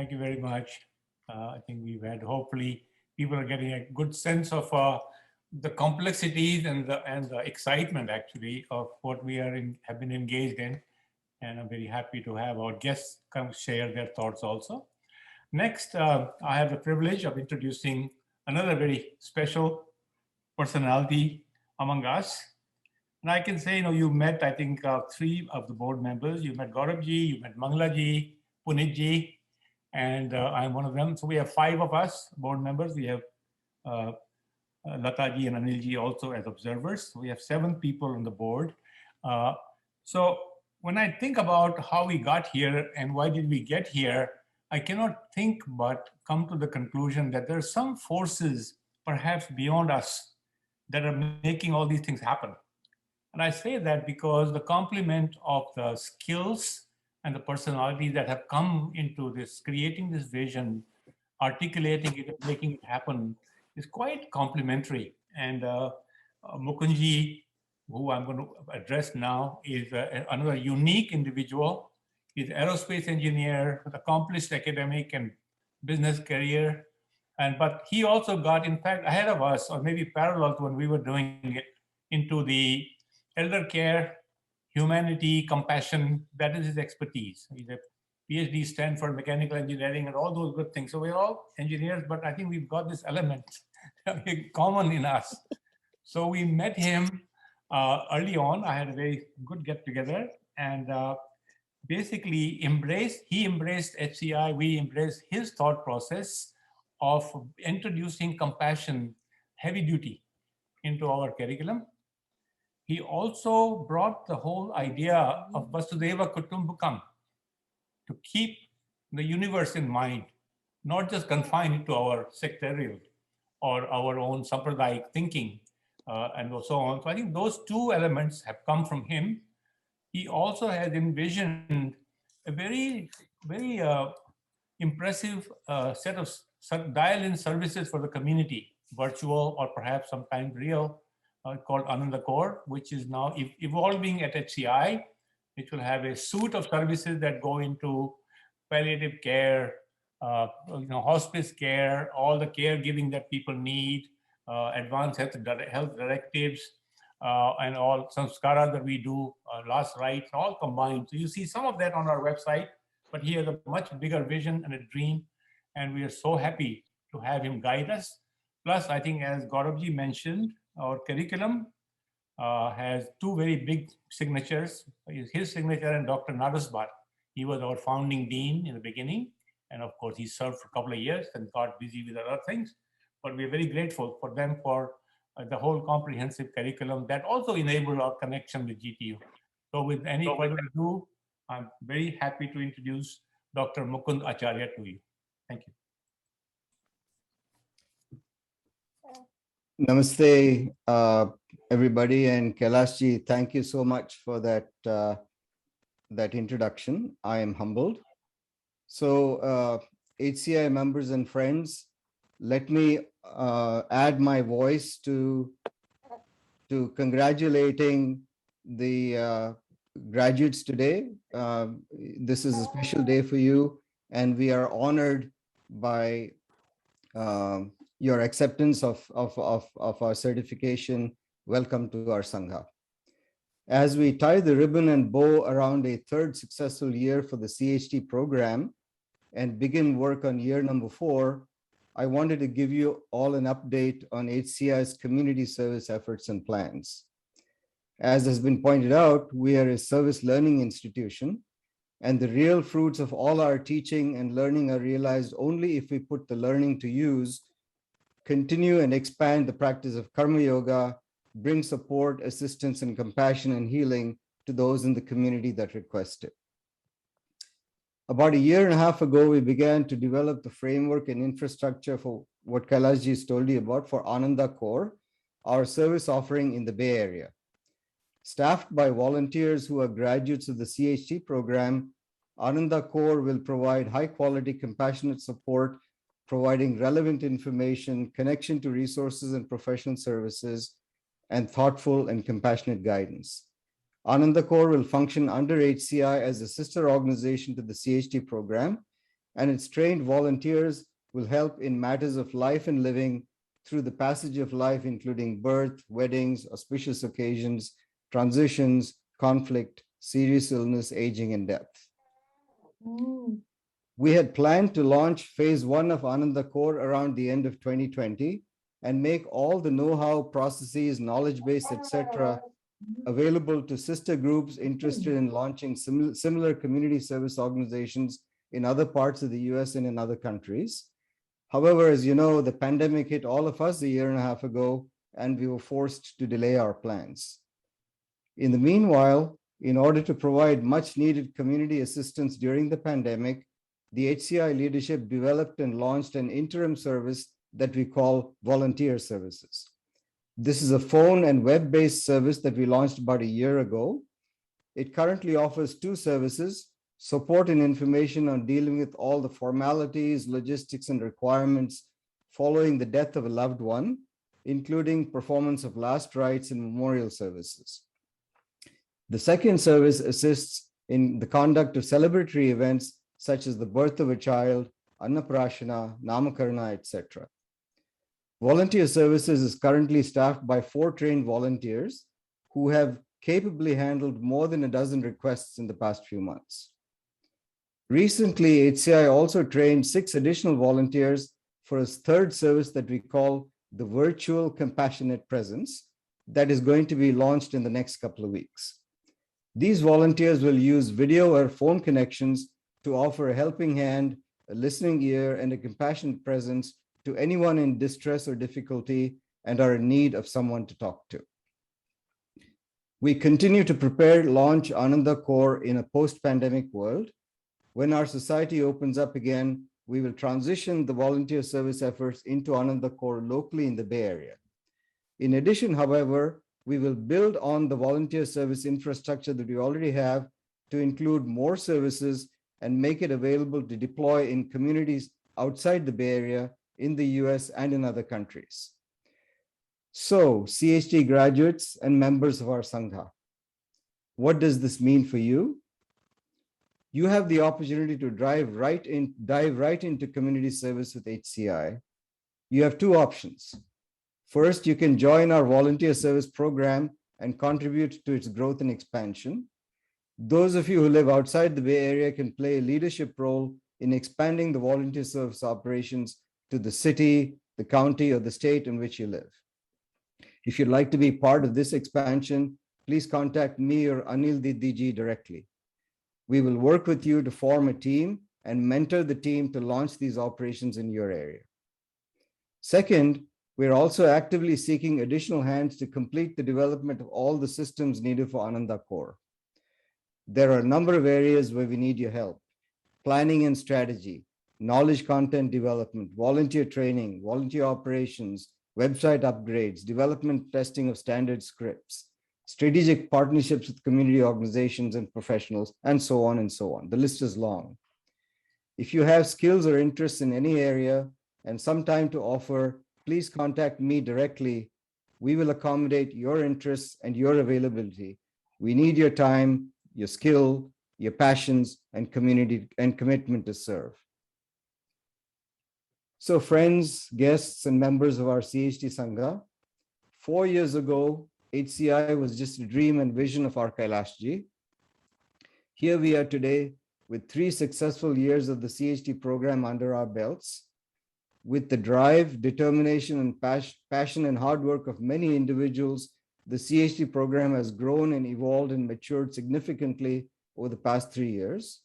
Thank you very much. I think we've had, hopefully, people are getting a good sense of the complexities and the excitement actually of what we have been engaged in. And I'm very happy to have our guests come share their thoughts also. Next, I have the privilege of introducing another very special personality among us. And I can say, you met, I think, three of the board members. You met Gaurabji, you met Manglaji, Punitji, and I'm one of them. So we have five of us board members. We have uh, Lataji and Anilji also as observers. So we have 7 people on the board. Uh, so when I think about how we got here and why did we get here, I cannot think but come to the conclusion that there are some forces perhaps beyond us that are making all these things happen. And I say that because the complement of the skills and the personalities that have come into this, creating this vision, articulating it, and making it happen is quite complementary. And Mukundji, who I'm going to address now, is another unique individual. He's an aerospace engineer with accomplished academic and business career. But he also got, in fact, ahead of us, or maybe parallel to when we were doing it, into the elder care, humanity, compassion. That is his expertise. He's a PhD, Stanford, mechanical engineering, and all those good things. So we're all engineers, but I think we've got this element common in us. So we met him early on. I had a very good get together, and basically he embraced HCI. We embraced his thought process of introducing compassion, heavy duty, into our curriculum. He also brought the whole idea of Vasudeva Kutumbakam, to keep the universe in mind, not just confine it to our sectarial or our own sampradayik thinking and so on. So I think those two elements have come from him. He also has envisioned a very, very impressive set of dial-in services for the community, virtual or perhaps sometimes real, called Ananda Core, which is now evolving at HCI, which will have a suite of services that go into palliative care, hospice care, all the caregiving that people need, advanced health directives, and all samskara that we do, last rites, all combined. So you see some of that on our website, but he has a much bigger vision and a dream, and we are so happy to have him guide us. Plus, I think as Gauravji mentioned, our curriculum has 2 very big signatures, his signature and Dr. Narasbat. He was our founding dean in the beginning. And of course, he served for a couple of years and got busy with other things. But we're very grateful for them for the whole comprehensive curriculum that also enabled our connection with GTU. So with any further ado, I'm very happy to introduce Dr. Mukund Acharya to you. Thank you. Namaste, everybody, and Kailashji, thank you so much for that introduction. I am humbled. So, HCI members and friends, let me add my voice to congratulating the graduates today. This is a special day for you, and we are honored by your acceptance of our certification. Welcome to our Sangha. As we tie the ribbon and bow around a 3rd successful year for the CHT program and begin work on year number 4, I wanted to give you all an update on HCI's community service efforts and plans. As has been pointed out, we are a service learning institution, and the real fruits of all our teaching and learning are realized only if we put the learning to use, continue and expand the practice of karma yoga, bring support, assistance, and compassion and healing to those in the community that request it. About 1.5 years ago, we began to develop the framework and infrastructure for what Kailashji has told you about for Ananda Core, our service offering in the Bay Area. Staffed by volunteers who are graduates of the CHT program, Ananda Core will provide high-quality, compassionate support, providing relevant information, connection to resources and professional services, and thoughtful and compassionate guidance. Ananda Core will function under HCI as a sister organization to the CHT program and its trained volunteers will help in matters of life and living through the passage of life, including birth, weddings, auspicious occasions, transitions, conflict, serious illness, aging, and death. We had planned to launch phase 1 of Ananda Core around the end of 2020 and make all the know-how, processes, knowledge base, etc., available to sister groups interested in launching similar community service organizations in other parts of the US and in other countries. However, as you know, the pandemic hit all of us a year and a half ago, and we were forced to delay our plans. In the meanwhile, in order to provide much needed community assistance during the pandemic, the HCI leadership developed and launched an interim service that we call Volunteer Services. This is a phone and web-based service that we launched about a year ago. It currently offers 2 services: support and information on dealing with all the formalities, logistics, and requirements following the death of a loved one, including performance of last rites and memorial services. The second service assists in the conduct of celebratory events such as the birth of a child, Annaprashana, Namakarana, etc. Volunteer Services is currently staffed by 4 trained volunteers who have capably handled more than a dozen requests in the past few months. Recently, HCI also trained 6 additional volunteers for a third service that we call the Virtual Compassionate Presence that is going to be launched in the next couple of weeks. These volunteers will use video or phone connections to offer a helping hand, a listening ear, and a compassionate presence to anyone in distress or difficulty and are in need of someone to talk to. We continue to prepare to launch Ananda Core in a post-pandemic world. When our society opens up again, we will transition the volunteer service efforts into Ananda Core locally in the Bay Area. In addition, however, we will build on the volunteer service infrastructure that we already have to include more services and make it available to deploy in communities outside the Bay Area, in the US, and in other countries. So, CHT graduates and members of our Sangha, what does this mean for you? You have the opportunity to dive right into community service with HCI. You have 2 options. First, you can join our volunteer service program and contribute to its growth and expansion. Those of you who live outside the Bay Area can play a leadership role in expanding the volunteer service operations to the city, the county, or the state in which you live. If you'd like to be part of this expansion, please contact me or Anil Didiji directly. We will work with you to form a team and mentor the team to launch these operations in your area. Second, we're also actively seeking additional hands to complete the development of all the systems needed for Ananda Core. There are a number of areas where we need your help: planning and strategy, knowledge content development, volunteer training, volunteer operations, website upgrades, development testing of standard scripts, strategic partnerships with community organizations and professionals, and so on and so on. The list is long. If you have skills or interests in any area and some time to offer, please contact me directly. We will accommodate your interests and your availability. We need your time, your skill, your passions, and community and commitment to serve. So friends, guests, and members of our CHT Sangha, 4 years ago, HCI was just a dream and vision of our Kailashji. Here we are today with 3 successful years of the CHT program under our belts. With the drive, determination, and passion and hard work of many individuals, the CHT program has grown and evolved and matured significantly over the past 3 years.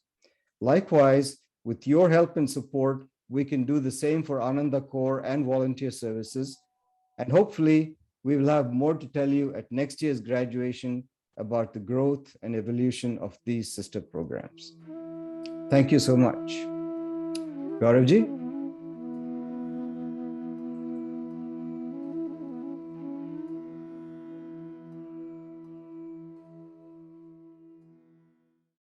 Likewise, with your help and support, we can do the same for Ananda Core and volunteer services. And hopefully, we will have more to tell you at next year's graduation about the growth and evolution of these sister programs. Thank you so much. Gauravji?